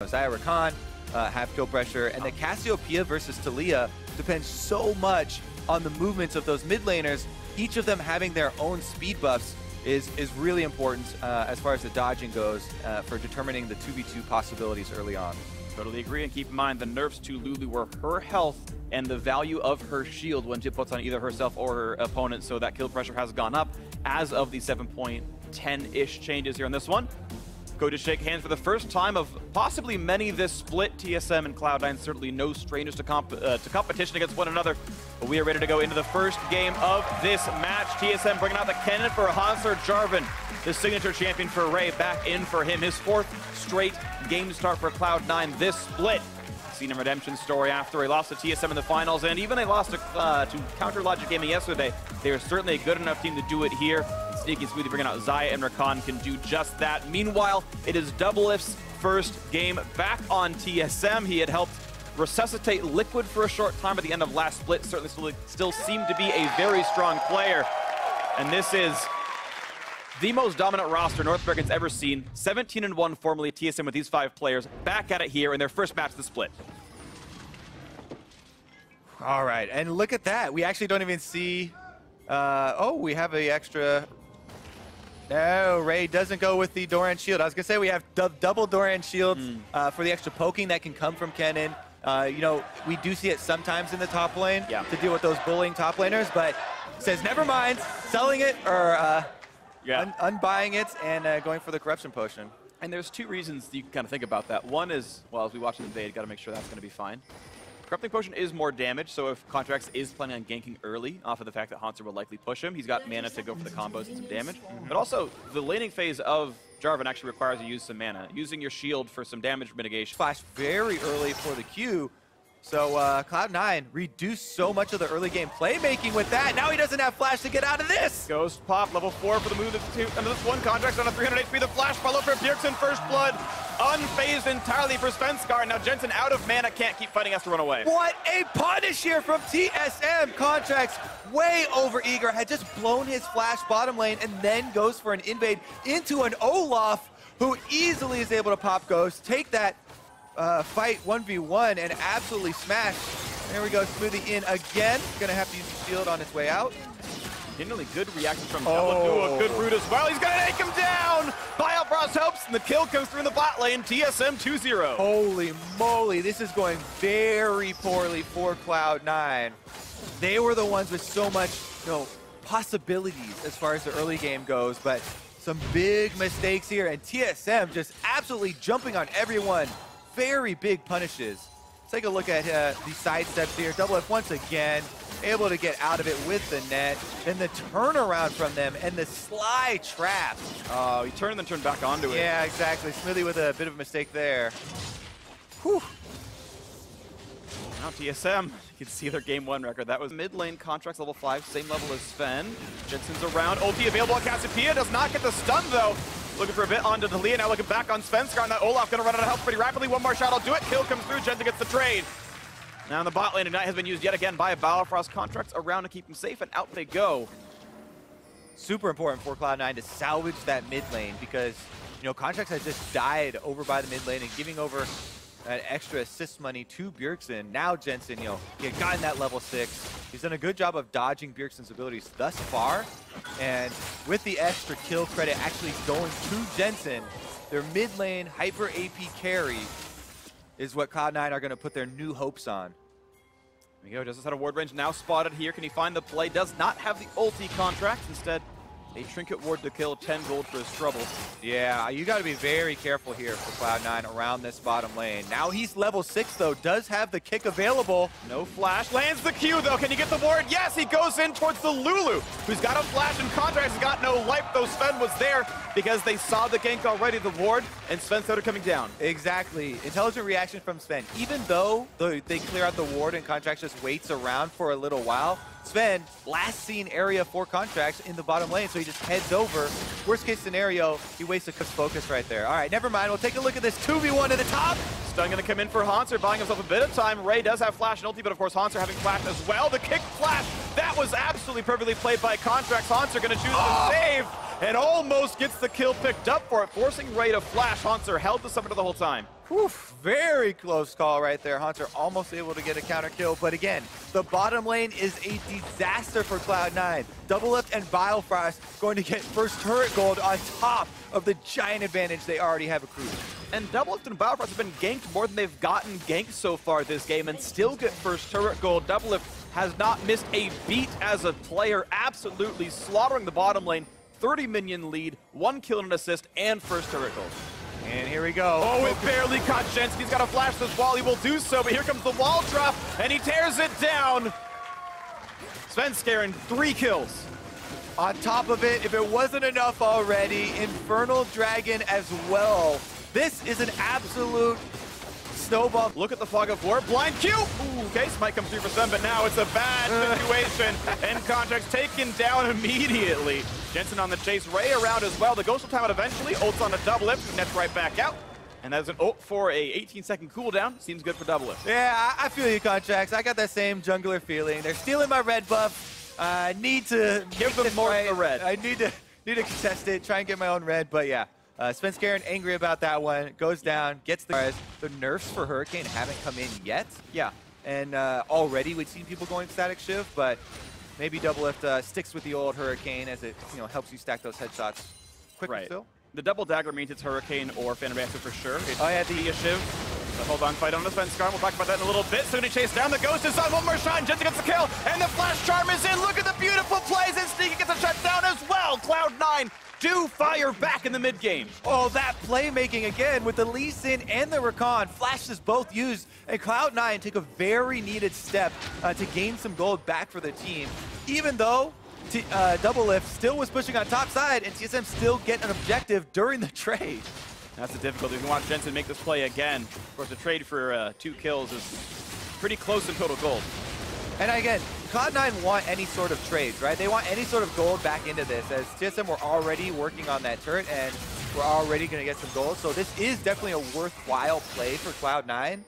Zaya Rakan have kill pressure, and the Cassiopeia versus Talia depends so much on the movements of those mid laners. Each of them having their own speed buffs is really important as far as the dodging goes for determining the 2v2 possibilities early on. Totally agree, and keep in mind the nerfs to Lulu were her health and the value of her shield when she puts on either herself or her opponent, so that kill pressure has gone up as of the 7.10-ish changes here on this one. Go to shake hands for the first time of possibly many this split. TSM and Cloud9 certainly no strangers to competition against one another. But we are ready to go into the first game of this match. TSM bringing out the cannon for Hanser Jarvan, the signature champion for Ray, back in for him. His 4th straight game start for Cloud9 this split. Seen a redemption story after he lost to TSM in the finals, and even they lost to Counter Logic Gaming yesterday. They are certainly a good enough team to do it here. Sneaky Smoothie bringing out Zaya and Rakan can do just that. Meanwhile, it is Doublelift's first game back on TSM. He had helped resuscitate Liquid for a short time at the end of last split. Certainly still seemed to be a very strong player. And this is the most dominant roster North America's ever seen. 17-1 formerly TSM with these 5 players. Back at it here in their first match of the split. All right, and look at that. We actually don't even see... oh, we have an extra... No, Ray doesn't go with the Doran shield. I was going to say we have double Doran shields for the extra poking that can come from Kennen. You know, we do see it sometimes in the top lane to deal with those bullying top laners, but says never mind, selling it or unbuying it and going for the corruption potion. And there's 2 reasons you can kind of think about that. One is, well, as we watch the invade, got to make sure that's going to be fine. Corrupting Potion is more damage, so if Contracts is planning on ganking early off of the fact that Hanser will likely push him, he's got mana to go for the combos and some damage. But also, the laning phase of Jarvan actually requires you to use some mana. Using your shield for some damage mitigation. Flash very early for the Q. So Cloud9 reduced so much of the early game playmaking with that. Now he doesn't have flash to get out of this. Ghost pop, level 4 for the move into this one. Contracts on a 300 HP. The flash follow for Bjergsen, first blood. Unfazed entirely for Svenskar. Now Jensen out of mana, can't keep fighting, has to run away. What a punish here from TSM. Contracts way over eager, had just blown his flash bottom lane and then goes for an invade into an Olaf, who easily is able to pop Ghost, take that fight 1v1 and absolutely smash. There we go, Smoothie in again. Gonna have to use the shield on his way out. Generally good reaction from a good root as well. He's gonna take him down! Biofrost helps, and the kill comes through in the bot lane. TSM 2-0. Holy moly, this is going very poorly for Cloud9. They were the ones with so much, possibilities as far as the early game goes, but some big mistakes here, and TSM just absolutely jumping on everyone. Very big punishes. Let's take a look at the side steps here. Doublelift once again able to get out of it with the net. Then the turnaround from them and the sly trap. Oh, he turned and then turned back onto it. Yeah, exactly. Smoothie with a bit of a mistake there. Whew. Now TSM, you can see their game 1 record. That was mid lane. Contracts level 5, same level as Sven. Jensen's around. Ulti available on Cassiopeia, does not get the stun though. Looking for a bit onto Talia, now looking back on Svenskar, and that Olaf gonna run out of health pretty rapidly. One more shot, I'll do it. Kill comes through, Jensen gets the trade. Now in the bot lane, Ignite has been used yet again by a Biofrost. Contracts around to keep him safe, and out they go. Super important for Cloud9 to salvage that mid lane because, Contracts has just died over by the mid lane and giving over that extra assist money to Bjergsen. Now Jensen, he had gotten that level 6. He's done a good job of dodging Bjergsen's abilities thus far. And with the extra kill credit actually going to Jensen, their mid lane hyper AP carry is what Cloud9 are going to put their new hopes on. There we go, just out of ward range, now spotted here. Can he find the play? Does not have the ulti. Contracts. Instead, a trinket ward to kill, 10 gold for his trouble. Yeah, you got to be very careful here for Cloud9 around this bottom lane. Now he's level 6 though, does have the kick available. No flash, lands the Q though. Can you get the ward? Yes, he goes in towards the Lulu, who's got a flash and Contracts has got no life though. Sven was there because they saw the gank already, the ward, and Sven started coming down. Exactly, intelligent reaction from Sven. Even though they clear out the ward and Contracts just waits around for a little while, Sven, last seen area for Contracts in the bottom lane, so he just heads over. Worst case scenario, he wastes a focus right there. All right, never mind. We'll take a look at this 2v1 at the top. Stun going to come in for Hanser, buying himself a bit of time. Ray does have flash and ulti, but of course Hanser having flash as well. The kick flash, that was absolutely perfectly played by Contracts. Hanser going to choose to save. and almost gets the kill picked up for it, forcing Ray to flash. Haunter held the summoner the whole time. Oof, very close call right there. Haunter almost able to get a counter kill, but again, the bottom lane is a disaster for Cloud9. Doublelift and Biofrost going to get first turret gold on top of the giant advantage they already have accrued. And Doublelift and Biofrost have been ganked more than they've gotten ganked so far this game and still get first turret gold. Doublelift has not missed a beat as a player, absolutely slaughtering the bottom lane. 30 minion lead, 1 kill and an assist, and first turret gold. And here we go. Oh, it barely caught Jensen. He's got to flash this wall. He will do so, but here comes the wall drop, and he tears it down. Svenskeren, 3 kills. On top of it, if it wasn't enough already, Infernal Dragon as well. This is an absolute snowball. Look at the fog of war. Blind Q! Ooh, case might come through for some, but now it's a bad situation. And Contract's taken down immediately. Jensen on the chase, Ray around as well. The Ghost will time it eventually. Ult's on a Doublelift, nets right back out. And that's an ult for a 18-second cooldown. Seems good for Doublelift. Yeah, I feel you, Contracts. I got that same jungler feeling. They're stealing my red buff. I need to give them more right. of the red. I need to contest it, try and get my own red, but yeah. Svenskeren angry about that one, goes down, gets the nerfs for Hurricane haven't come in yet. Yeah. And already we've seen people going static shift, but maybe Doublelift sticks with the old Hurricane as it helps you stack those headshots quicker still. The double dagger means it's Hurricane or Phantom Reactor for sure. It's a shiv. The hold on fight on the Svenskeren. We'll talk about that in a little bit. Soon he chase down. The Ghost is on. One more shot. Jensen gets the kill. And the flash charm is in. Look at the beautiful plays. And Sneaky gets a shutdown as well. Cloud9 do fire back in the mid game. Oh, that playmaking again with the Lee Sin and the Rakan. Flashes both used. And Cloud9 take a very needed step to gain some gold back for the team. Even though Doublelift still was pushing on top side, and TSM still get an objective during the trade. That's the difficulty. We want Jensen to make this play again. Of course, the trade for 2 kills is pretty close in total gold. And again, Cloud9 want any sort of trades, right? They want any sort of gold back into this, as TSM were already working on that turret, and we're already going to get some gold. So this is definitely a worthwhile play for Cloud9,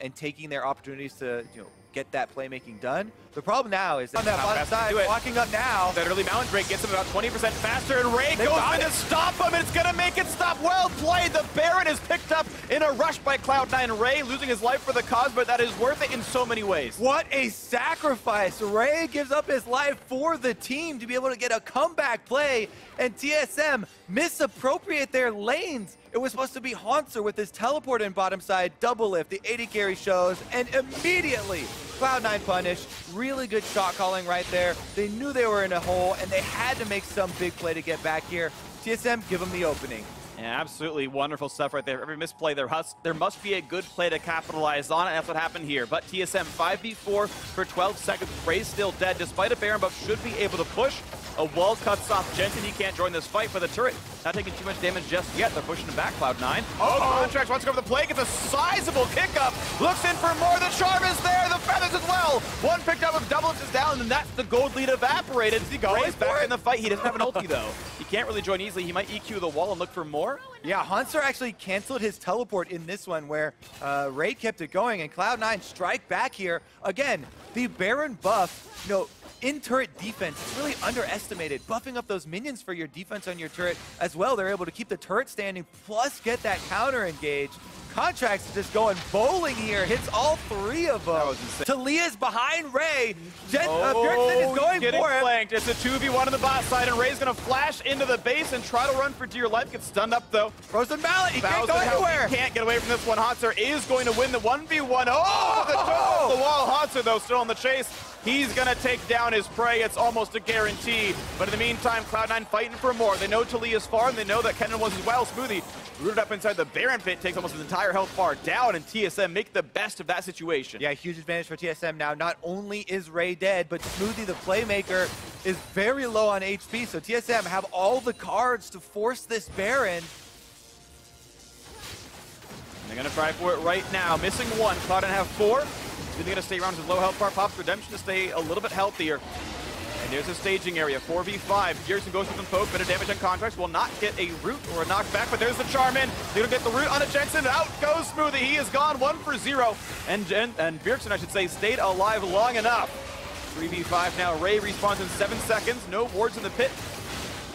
and taking their opportunities to get that playmaking done. The problem now is that on that bottom side, walking up now. That early mountain break gets him about 20% faster, and Ray goes in to stop him, and it's going to make it stop. Well played. The Baron is picked up in a rush by Cloud9. Ray losing his life for the cause, but that is worth it in so many ways. What a sacrifice. Ray gives up his life for the team to be able to get a comeback play, and TSM misappropriate their lanes. It was supposed to be Haunter with his teleport in bottom side, Doublelift, the 80 carry shows, and immediately Cloud9 punished. Really good shot calling right there. They knew they were in a hole, and they had to make some big play to get back here. TSM, give them the opening. Yeah, absolutely wonderful stuff right there. Every misplay, there must be a good play to capitalize on it. That's what happened here. But TSM 5v4 for 12 seconds. Ray's still dead, despite a Baron buff, should be able to push. A wall cuts off Jensen. He can't join this fight, but the turret not taking too much damage just yet. They're pushing him back, Cloud9. Contracts wants to go for the play, gets a sizable kick up. Looks in for more. The charm is there. The feathers as well. One picked up with Doublelift is down, and that's the gold lead evaporated. Ray's back in the fight. He doesn't have an ulti, though. He can't really join easily. He might EQ the wall and look for more. Yeah, Haunter actually canceled his teleport in this one where Ray kept it going, and Cloud9 strike back here. Again, the Baron buff, in turret defense, it's really underestimated. Buffing up those minions for your defense on your turret as well. They're able to keep the turret standing, plus get that counter engage. Contracts just going bowling here, hits all 3 of them. Talia's behind Ray. Bjergsen is going for him. Flanked. It's a 2v1 on the bot side, and Ray's going to flash into the base and try to run for dear life. Gets stunned up, though. Frozen Mallet, he can't go anywhere. He can't get away from this one. Haunter is going to win the 1v1. Oh, the top of the wall. Haunter, though, still on the chase. He's going to take down his prey. It's almost a guarantee. But in the meantime, Cloud9 fighting for more. They know Talia's far, and they know that Kennen was as well. Smoothie rooted up inside the Baron pit, takes almost his entire health bar down, and TSM make the best of that situation. Yeah, huge advantage for TSM now. Not only is Ray dead, but Smoothie, the playmaker, is very low on HP, so TSM have all the cards to force this Baron. They're going to try for it right now. Missing 1. Cloud9 have 4. They're going to stay around his low health bar. Pops Redemption to stay a little bit healthier. And there's a staging area, 4v5. Bjergsen goes with some poke, bit of damage on Contracts. Will not get a root or a knockback, but there's the charm in. They don't get the root on a Jensen. Out goes Smoothie. He is gone 1 for 0. And Bjergsen, I should say, stayed alive long enough. 3v5 now. Ray respawns in 7 seconds. No wards in the pit.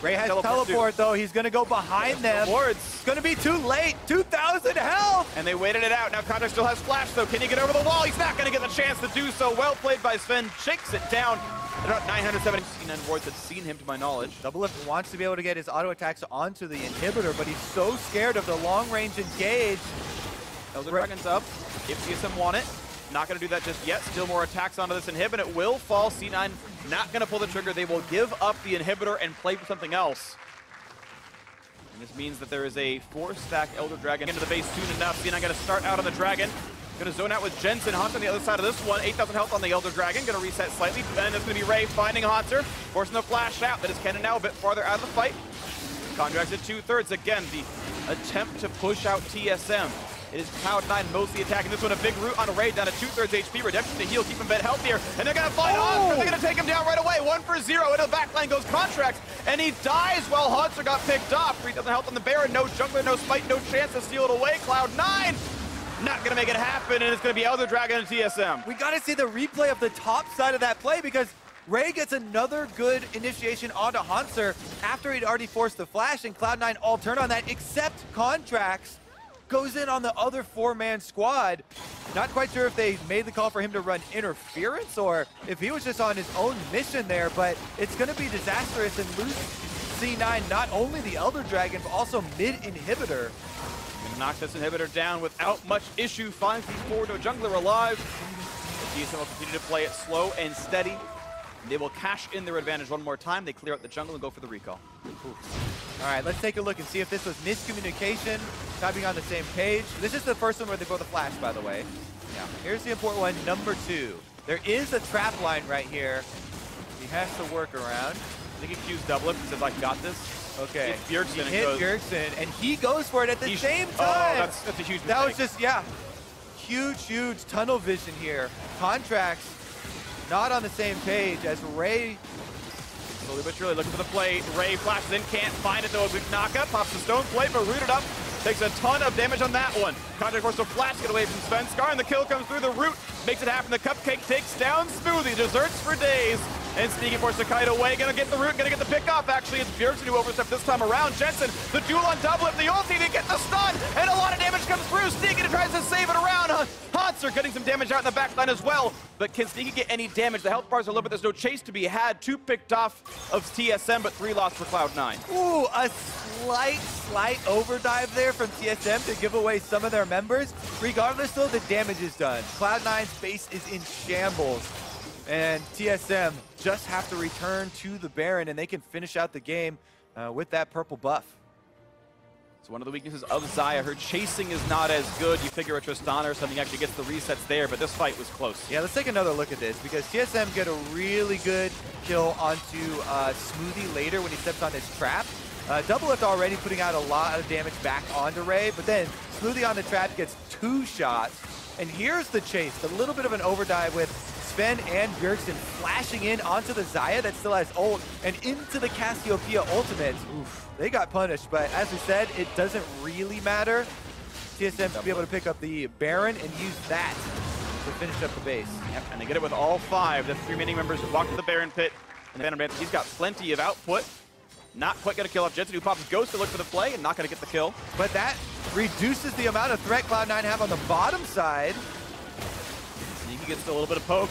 Ray has teleport though. He's going to go behind them. It's going to be too late. 2,000 health. And they waited it out. Now Contract still has flash though. Can he get over the wall? He's not going to get the chance to do so. Well played by Sven. Shakes it down. About 970 wards had seen him to my knowledge. Doublelift wants to be able to get his auto attacks onto the inhibitor, but he's so scared of the long range engage. Elder Dragon's up. If TSM want it. Not going to do that just yet. Still more attacks onto this inhibit. It will fall. C9 not going to pull the trigger. They will give up the inhibitor and play for something else. And this means that there is a 4-stack Elder Dragon into the base soon enough. C9 going to start out on the Dragon. Going to zone out with Jensen. Haunter on the other side of this one. 8,000 health on the Elder Dragon. Going to reset slightly. And it's going to be Ray finding Haunter. Forcing the flash out. That is Kennen now a bit farther out of the fight. Contracts at 2/3. Again, the attempt to push out TSM. It is Cloud9 mostly attacking this one. A big root on a Raid down to 2/3 HP. Redemption to heal, keep him a bit healthier. And they're going to fight Haunter. They're going to take him down right away. 1 for 0. Into the back line goes Contracts. And he dies while Haunter got picked off. 3,000 health on the Baron. No jungler, no smite, no chance to steal it away. Cloud9 not going to make it happen. And it's going to be Elder Dragon and TSM. We got to see the replay of the top side of that play because Ray gets another good initiation onto Haunter after he'd already forced the flash, and Cloud9 all turn on that, except Contracts goes in on the other 4-man squad. Not quite sure if they made the call for him to run interference or if he was just on his own mission there, but it's going to be disastrous and lose C9 not only the Elder Dragon, but also mid-inhibitor. Gonna knock this inhibitor down without much issue. Finds these forward to a jungler alive. The TSM will continue to play it slow and steady. They will cash in their advantage one more time. They clear out the jungle and go for the recall. All right, let's take a look and see if this was miscommunication, not being on the same page. This is the first one where they go the flash, by the way. Yeah. Here's the important one, number 2. There is a trap line right here. He has to work around. I think he cues Doublelift and says, I got this. Okay. It's Bjergsen. He hit Bjergsen, and he goes for it at the same time. Oh, that's a huge mistake. That was just, yeah, huge tunnel vision here. Contracts not on the same page as Ray. Slowly but surely looking for the play. Ray flashes in, can't find it though. A big knockup, pops the stone plate, but rooted up. Takes a ton of damage on that one. Contract forced to flash, get away from Sven. Scar, and the kill comes through the root. Makes it happen. The Cupcake takes down Smoothie. Desserts for days. And Sneaky forced to kite away. Gonna get the root, gonna get the pick off. Actually, it's Bjergsen who overstepped this time around. Jensen, the duel on Doublelift, the ulti, they get the stun, and a lot of damage comes through. Sneaky tries to save it around. Haunter getting some damage out in the back line as well. But can Sneaky get any damage? The health bars are low, but there's no chase to be had. 2 picked off of TSM, but 3 lost for Cloud9. Ooh, a slight overdive there from TSM to give away some of their members. Regardless, though, the damage is done. Cloud9's base is in shambles. And TSM just have to return to the Baron, and they can finish out the game with that purple buff. It's one of the weaknesses of Xayah. Her chasing is not as good. You figure a Tristana or something actually gets the resets there, but this fight was close. Yeah, let's take another look at this, because TSM get a really good kill onto Smoothie later when he steps on his trap. Doublelift already putting out a lot of damage back onto Ray, but then Smoothie on the trap gets 2 shots. And here's the chase, a little bit of an overdive with Sven and Bjergsen flashing in onto the Xayah that still has ult and into the Cassiopeia ultimate. Oof, they got punished, but as we said, it doesn't really matter. TSM should be able to pick up the Baron and use that to finish up the base. Yep, and they get it with all 5. The 3 remaining members walk to the Baron pit. And the Baron, he's got plenty of output. Not quite going to kill off Jensen, who pops Ghost to look for the play and not going to get the kill. But that reduces the amount of threat Cloud9 have on the bottom side. Sneaky gets a little bit of poke.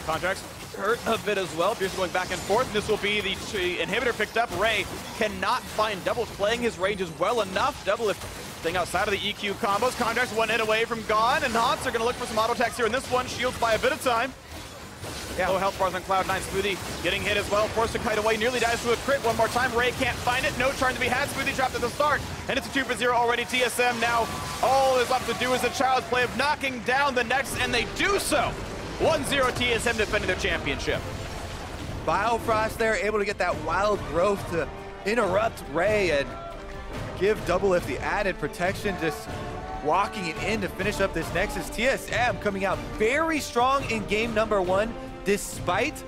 Contracts hurt a bit as well. Bjergsen going back and forth. And this will be the inhibitor picked up. Ray cannot find Double playing his ranges well enough. Doublelift staying outside of the EQ combos. Contracts 1 hit away from gone. And Haunts are going to look for some auto attacks here in this one. Shields by a bit of time. Yeah. Low health bars on Cloud9. Smoothie getting hit as well. Forced to kite away. Nearly dies to a crit one more time. Ray can't find it. No charge to be had. Smoothie trapped at the start. And it's a 2 for 0 already. TSM now all is left to do is a child's play of knocking down the next, and they do so. 1-0 TSM defending their championship. Biofrost there, able to get that wild growth to interrupt Ray and give Doublelift the added protection, just walking it in to finish up this Nexus. TSM coming out very strong in game number 1, despite